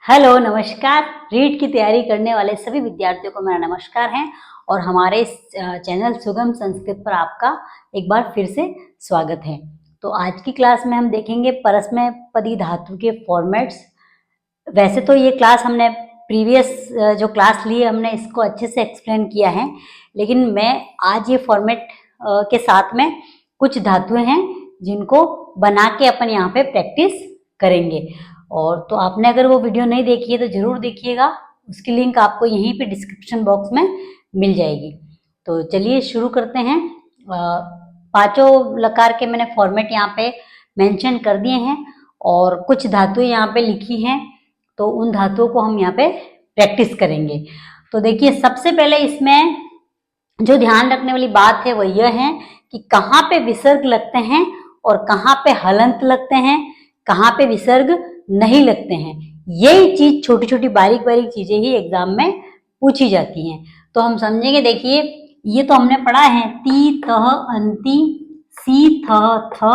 Hello नमस्कार। रीट की तैयारी करने वाले सभी विद्यार्थियों को मेरा नमस्कार है और हमारे इस चैनल सुगम संस्कृत पर आपका एक बार फिर से स्वागत है। तो आज की क्लास में हम देखेंगे परस्मैपदी धातु के फॉर्मेट्स। वैसे तो ये क्लास हमने प्रीवियस जो क्लास ली है हमने इसको अच्छे से एक्सप्लेन किया है, लेकिन मैं आज ये फॉर्मेट के साथ में कुछ धातुएं हैं जिनको बना के अपन यहाँ पे प्रैक्टिस करेंगे। और तो आपने अगर वो वीडियो नहीं देखी है तो जरूर देखिएगा, उसकी लिंक आपको यहीं पे डिस्क्रिप्शन बॉक्स में मिल जाएगी। तो चलिए शुरू करते हैं। पांचों लकार के मैंने फॉर्मेट यहाँ पे मेंशन कर दिए हैं और कुछ धातुएं यहाँ पे लिखी हैं, तो उन धातुओं को हम यहाँ पे प्रैक्टिस करेंगे। तो देखिए, सबसे पहले इसमें जो ध्यान रखने वाली बात है वो यह है कि कहाँ पे विसर्ग लगते हैं और कहाँ पे हलंत लगते हैं, कहाँ पे विसर्ग नहीं लगते हैं। यही चीज छोटी छोटी बारीक बारीक चीजें ही एग्जाम में पूछी जाती हैं। तो हम समझेंगे। देखिए, ये तो हमने पढ़ा है ती तह अंति सी थ थ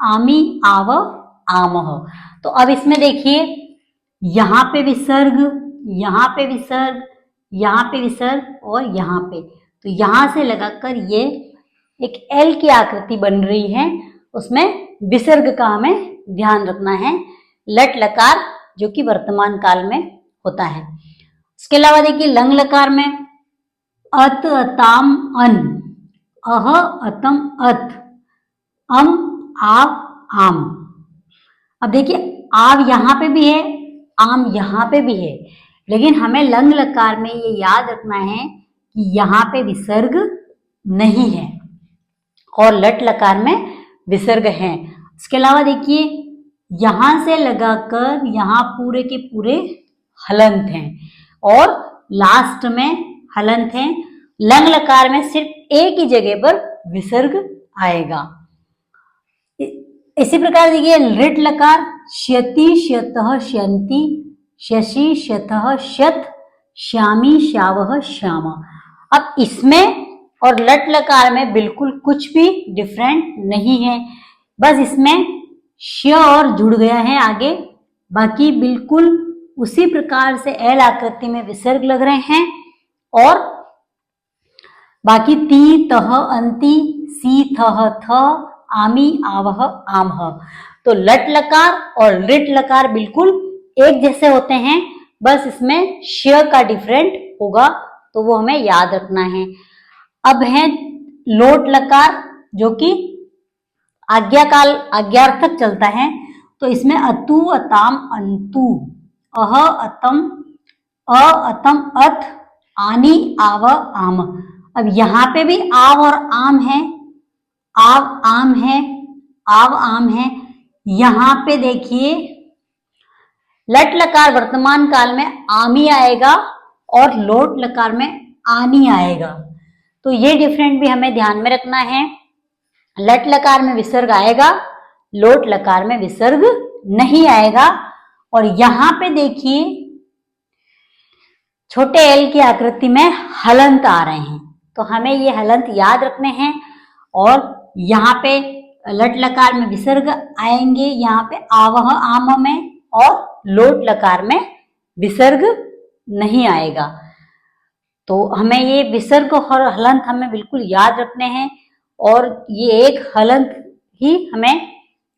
आमी आव आमह। तो अब इसमें देखिए, यहाँ पे विसर्ग, यहाँ पे विसर्ग, यहाँ पे विसर्ग और यहाँ पे, तो यहाँ से लगाकर ये एक एल की आकृति बन रही है, उसमें विसर्ग का हमें ध्यान रखना है। लट लकार जो कि वर्तमान काल में होता है। इसके अलावा देखिए, लंग लकार में अत अताम अन, अह अतम अत, अम आव आम। अब देखिए, आव यहाँ पे भी है, आम यहाँ पे भी है, लेकिन हमें लंग लकार में ये याद रखना है कि यहाँ पे विसर्ग नहीं है और लट लकार में विसर्ग है। इसके अलावा देखिए, यहां से लगाकर यहां पूरे के पूरे हलंत हैं और लास्ट में हलंत हैं। लंग लकार में सिर्फ एक ही जगह पर विसर्ग आएगा। इसी प्रकार देखिए, लृट लकार श्यति श्यतः श्यन्ति, शशि शतः शत, श्यामी श्यावः श्याम। अब इसमें और लट लकार में बिल्कुल कुछ भी डिफरेंट नहीं है, बस इसमें श और जुड़ गया है आगे, बाकी बिल्कुल उसी प्रकार से एल आकृति में विसर्ग लग रहे हैं। और बाकी ती तह अंति सी थह थ आमी आवह आमह। तो लट लकार और लिट लकार बिल्कुल एक जैसे होते हैं, बस इसमें श का डिफरेंट होगा, तो वो हमें याद रखना है। अब है लोट लकार जो कि आज्ञाकाल आज्ञार्थक चलता है, तो इसमें अतु अताम अंतु, अह अतम अ अतम अथ, आनी आव आम। अब यहाँ पे भी आव और आम है, आव आम है, आव आम है। यहाँ पे देखिए, लट लकार वर्तमान काल में आमी आएगा और लोट लकार में आनी आएगा, तो ये डिफरेंट भी हमें ध्यान में रखना है। लट लकार में विसर्ग आएगा, लोट लकार में विसर्ग नहीं आएगा। और यहां पे देखिए, छोटे एल की आकृति में हलंत आ रहे हैं, तो हमें ये हलंत याद रखने हैं। और यहाँ पे लट लकार में विसर्ग आएंगे, यहाँ पे आवह आम में, और लोट लकार में विसर्ग नहीं आएगा। तो हमें ये विसर्ग और हलंत हमें बिल्कुल याद रखने हैं, और ये एक हलंत ही हमें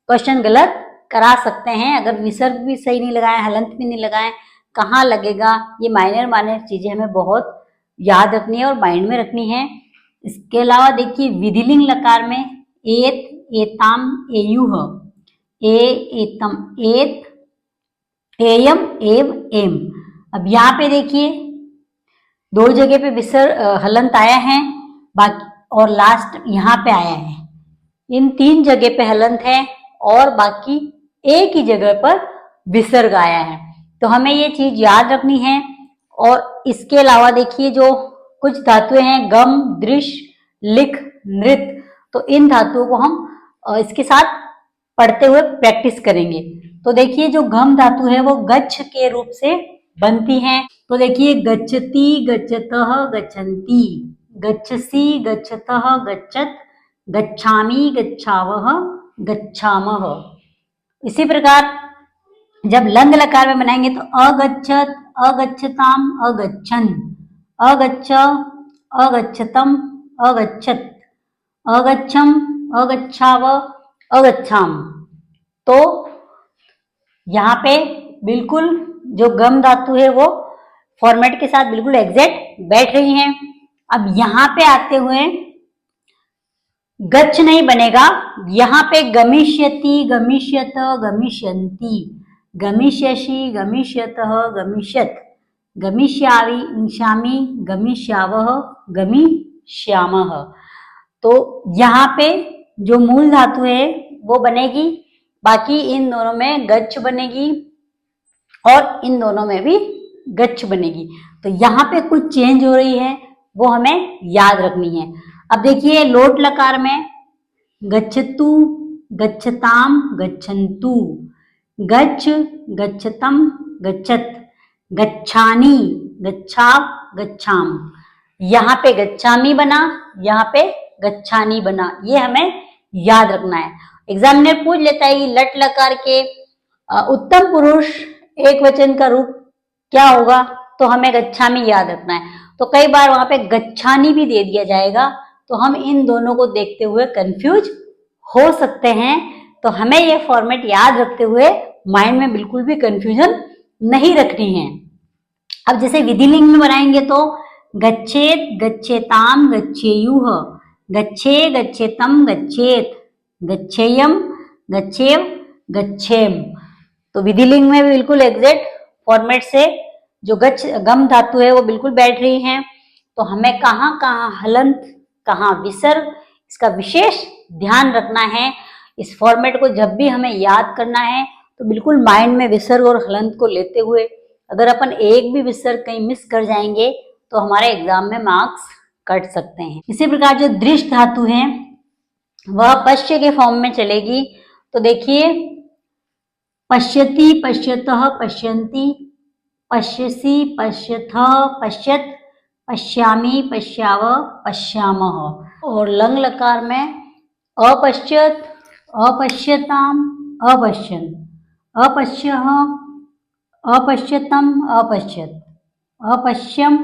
क्वेश्चन गलत करा सकते हैं अगर विसर्ग भी सही नहीं लगाए, हलंत भी नहीं लगाए, कहाँ लगेगा। ये माइनर चीजें हमें बहुत याद रखनी है और माइंड में रखनी है। इसके अलावा देखिए, विधिलिंग लकार में एत एताम एयुह, ए एतम एत, एयम एव एम। अब यहाँ पे देखिए, दो जगह पे विसर्ग हलंत आया है, बाकी और लास्ट यहाँ पे आया है। इन तीन जगह पे हलंत है और बाकी एक ही जगह पर विसर्ग आया है, तो हमें ये चीज याद रखनी है। और इसके अलावा देखिए, जो कुछ धातुएं हैं गम, दृश्य, लिख, नृत, तो इन धातुओं को हम इसके साथ पढ़ते हुए प्रैक्टिस करेंगे। तो देखिए, जो गम धातु है वो गच्छ के रूप से बनती है। तो देखिए, गच्छति गच्छतः गच्छन्ति, गच्छसि गच्छतः गच्छत, गच्छामि गच्छावः गच्छामः। इसी प्रकार जब लंग लकार में बनाएंगे तो अगच्छत, अगच्छताम, अगच्छन, अगच्छ, अगच्छतम, अगच्छत, अगच्छम, अगच्छाव, अगच्छाम। तो यहाँ पे बिल्कुल जो गम धातु है वो फॉर्मेट के साथ बिल्कुल एग्जैक्ट बैठ रही हैं। अब यहाँ पे आते हुए गच्छ नहीं बनेगा, यहाँ पे गमिष्यति, गमिष्यत, गमिष्यन्ति, गमिष्यसि, गमिष्यतः, गमिष्यत, गमिष्यामि, इंशामि, गमिष्यावः, गमिष्यामः। तो यहाँ पे जो मूल धातु है वो बनेगी, बाकी इन दोनों में गच्छ बनेगी और इन दोनों में भी गच्छ बनेगी। तो यहाँ पे कुछ चेंज हो रही है, वो हमें याद रखनी है। अब देखिए लोट लकार में गच्छतु, गच्छताम, गच्छन्तु, गच्छ, गच्छतम, गच्छत, गच्छानि, गच्छाव, गच्छाम। यहाँ पे गच्छामि बना, यहाँ पे गच्छानि बना, ये हमें याद रखना है। एग्जामिनर पूछ लेता है कि लट लकार के उत्तम पुरुष एक वचन का रूप क्या होगा, तो हमें गच्छामि याद रखना है। तो कई बार वहां पे गच्छानि भी दे दिया जाएगा, तो हम इन दोनों को देखते हुए कंफ्यूज हो सकते हैं। तो हमें ये फॉर्मेट याद रखते हुए माइंड में बिल्कुल भी कंफ्यूजन नहीं रखनी है। अब जैसे विधिलिंग में बनाएंगे तो गच्छेत, गच्छेताम, गच्छेयुः, गच्छे, गच्छेतम, गच्छेत, गच्छेयम, गच्छेव, गच्छेम। तो विधिलिंग में भी बिल्कुल एग्जैक्ट फॉर्मेट से जो गम धातु है वो बिल्कुल बैठ रही है। तो हमें कहाँ कहाँ हलंत, कहाँ विसर्ग, इसका विशेष ध्यान रखना है। इस फॉर्मेट को जब भी हमें याद करना है तो बिल्कुल माइंड में विसर्ग और हलंत को लेते हुए, अगर अपन एक भी विसर्ग कहीं मिस कर जाएंगे तो हमारे एग्जाम में मार्क्स कट सकते हैं। इसी प्रकार जो दृष्ट धातु है वह पश्य के फॉर्म में चलेगी। तो देखिए पश्यति, पश्यतः, पश्यन्ति, पश्यसि, पश्यथः, पश्यत, पश्यामि, पश्याव, पश्यामः। और लंग लकार में अपश्यत, अपश्यताम, अपश्यन्, अपश्यः, अपश्यतम, अपश्यत, अपश्यम,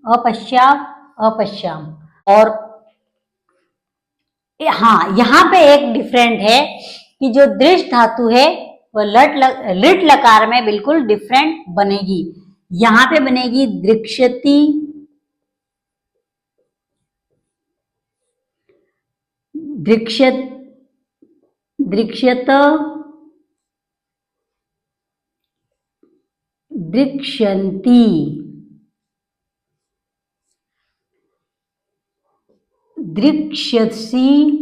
अपश्याव, अपश्याम। और हाँ, यहाँ पे एक डिफरेंट है कि जो दृष्ट धातु है वह लिट लकार में बिल्कुल डिफरेंट बनेगी। यहाँ पे बनेगी दृक्षति, दृक्षत, दृक्षत, दृक्षन्ति, दृक्षसि,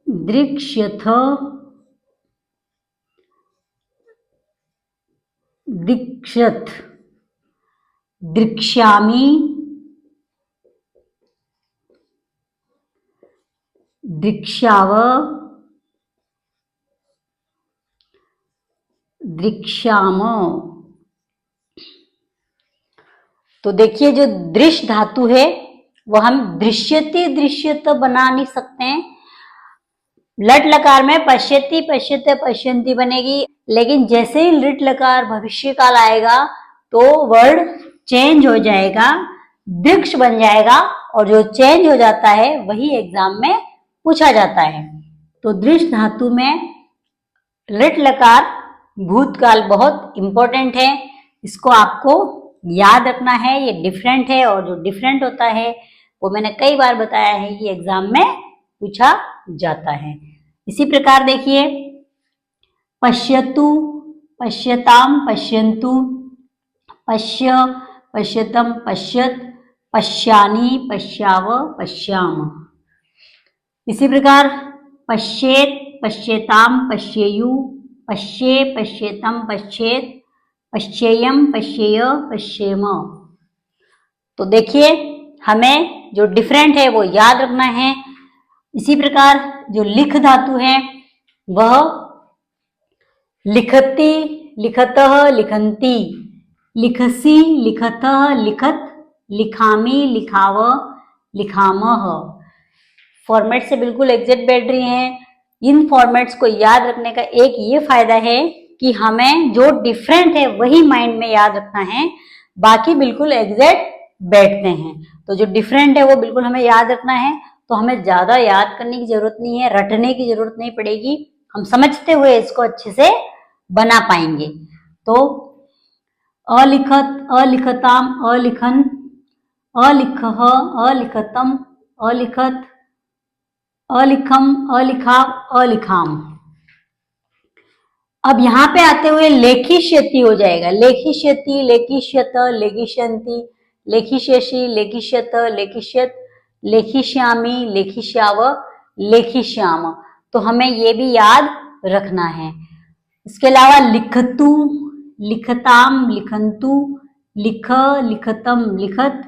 दृक्षथ, दृक्षत, दृक्ष्यामि, दृक्ष्याव, दृक्ष्याम। तो देखिए जो दृश्य धातु है वह हम दृश्यति, दृश्यत बना नहीं सकते हैं। लट लकार में पश्यति, पश्यत, पश्यन्ति बनेगी, लेकिन जैसे ही लिट लकार भविष्य काल आएगा तो वर्ड चेंज हो जाएगा, दृक्ष बन जाएगा, और जो चेंज हो जाता है वही एग्जाम में पूछा जाता है। तो दृश्य धातु में लिट लकार भूतकाल बहुत इंपॉर्टेंट है, इसको आपको याद रखना है। ये डिफरेंट है और जो डिफरेंट होता है वो मैंने कई बार बताया है कि एग्जाम में पूछा जाता है। इसी प्रकार देखिए पश्यतु, पश्यताम, पश्यन्तु, पश्य, पश्यतम, पश्यत, पश्यानि, पश्याव, पश्याम। इसी प्रकार पश्येत, पश्येताम, पश्येयु, पश्ये, पश्येतम, पश्येत, पश्येयम, पश्येय, पश्येम। तो देखिए हमें जो डिफरेंट है वो याद रखना है। इसी प्रकार जो लिख धातु है वह लिखति, लिखतः, लिखन्ति, लिखसि, लिखतः, लिखत, लिखामि, लिखाव, लिखामः। फॉर्मेट से बिल्कुल एग्जैक्ट बैठ रही हैं। इन फॉर्मेट्स को याद रखने का एक ये फायदा है कि हमें जो डिफरेंट है वही माइंड में याद रखना है, बाकी बिल्कुल एग्जैक्ट बैठते हैं। तो जो डिफरेंट है वो बिल्कुल हमें याद रखना है, तो हमें ज्यादा याद करने की जरूरत नहीं है, रटने की जरूरत नहीं पड़ेगी, हम समझते हुए इसको अच्छे से बना पाएंगे। तो अलिखत, अलिखताम, अलिखन, अलिखह, अलिखतम, अलिखत, अलिखम, अलिखाव, अलिखाम। अब यहाँ पे आते हुए लेखिष्यति हो जाएगा। लेखिष्यति, लेखिष्यत, लेखिष्यन्ति, लेखिष्यसि, लेखिष्यत, लेखिष्यत, लेखिष्यामि, लेखिष्याव, लेखिष्याम। तो हमें ये भी याद रखना है। इसके अलावा लिखतु, लिखताम, लिखन्तु, लिख, लिखतम, लिखत,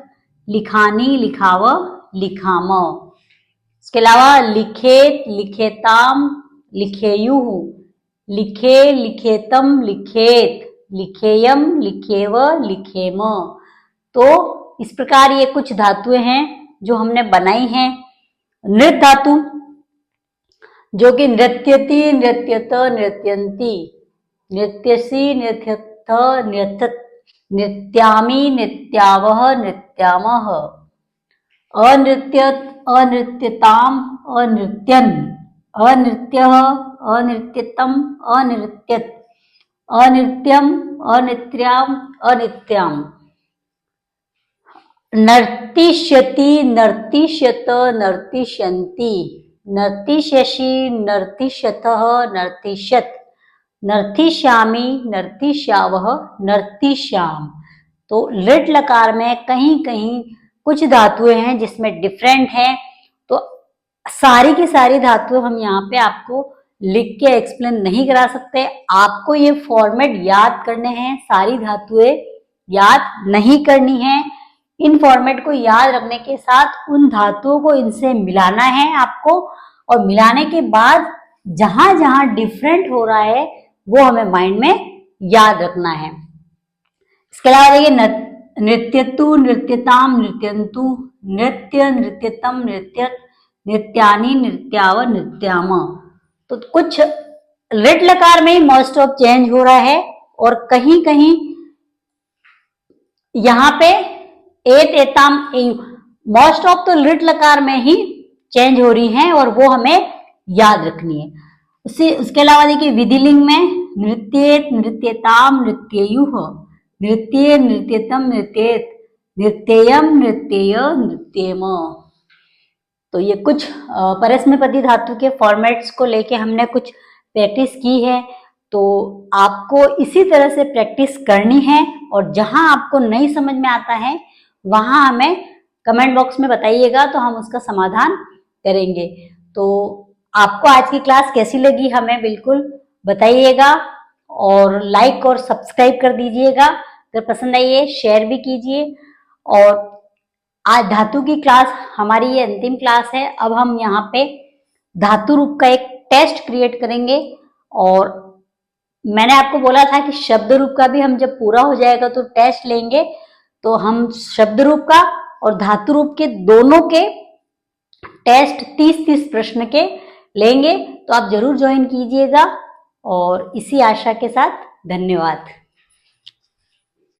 लिखानी, लिखाव, लिखाम। इसके अलावा लिखेत, लिखेताम, लिखेयुः, लिखे, लिखेतम, लिखेत, लिखेयम, लिखेव, लिखेम। तो इस प्रकार ये कुछ धातुएं हैं जो हमने बनाई हैं। नृत धातु, जो कि नृत्यति, नृत्यत, नृत्यन्ति, नृत्यसि, नृत्यथ, नृत्यत, नृत्यामि, नृत्यावह, नृत्यामः। अनृत्यत, अनृत्यताम, अनृत्यन, अनृत्यः, अनृत्यतम, अनृत्यत, अनृत्यम, अनित्याम, अनित्याम। नर्तिष्यति, नर्तिष्यत, नर्तिष्यन्ति, नर्तिष्यसि, नर्तिष्यतः, नर्तिष्यत, नर्तिष्यामि, नर्तिष्यावः, नर्तिष्याम। तो लिट लकार में कहीं कहीं कुछ धातुएं हैं जिसमें डिफरेंट है, तो सारी की सारी धातुएं हम यहाँ पे आपको लिख के एक्सप्लेन नहीं करा सकते। आपको ये फॉर्मेट याद करने हैं, सारी धातुएं याद नहीं करनी है। इन फॉर्मेट को याद रखने के साथ उन धातुओं को इनसे मिलाना है आपको, और मिलाने के बाद जहां जहां डिफरेंट हो रहा है वो हमें माइंड में याद रखना है। इसके अलावा देखिए नृत्यतु, नृत्यताम, नृत्यन्तु, नृत्य, नृत्यतम, नृत्यत, नृत्यानि, नृत्याव, नृत्याम। तो कुछ लिट लकार में ही मोस्ट ऑफ चेंज हो रहा है, और कहीं कहीं यहाँ पे एत, एताम, मोस्ट ऑफ तो लिट लकार में ही चेंज हो रही हैं, और वो हमें याद रखनी है। उसके अलावा देखिए विधिलिंग में नृत्येत, नृत्यताम, नृत्ययुः, नृत्ये, नृत्यतम, नृत्येत, नृत्ययम, नृत्यय, नृत्येम। तो ये कुछ परस्मैपदी धातु के फॉर्मेट्स को लेके हमने कुछ प्रैक्टिस की है। तो आपको इसी तरह से प्रैक्टिस करनी है, और जहां आपको नहीं समझ में आता है वहां हमें कमेंट बॉक्स में बताइएगा, तो हम उसका समाधान करेंगे। तो आपको आज की क्लास कैसी लगी हमें बिल्कुल बताइएगा, और लाइक और सब्सक्राइब कर दीजिएगा। अगर पसंद आई है शेयर भी कीजिए। और आज धातु की क्लास हमारी ये अंतिम क्लास है। अब हम यहाँ पे धातु रूप का एक टेस्ट क्रिएट करेंगे, और मैंने आपको बोला था कि शब्द रूप का भी हम जब पूरा हो जाएगा तो टेस्ट लेंगे। तो हम शब्द रूप का और धातु रूप के दोनों के टेस्ट 30-30 प्रश्न के लेंगे। तो आप जरूर ज्वाइन कीजिएगा, और इसी आशा के साथ धन्यवाद।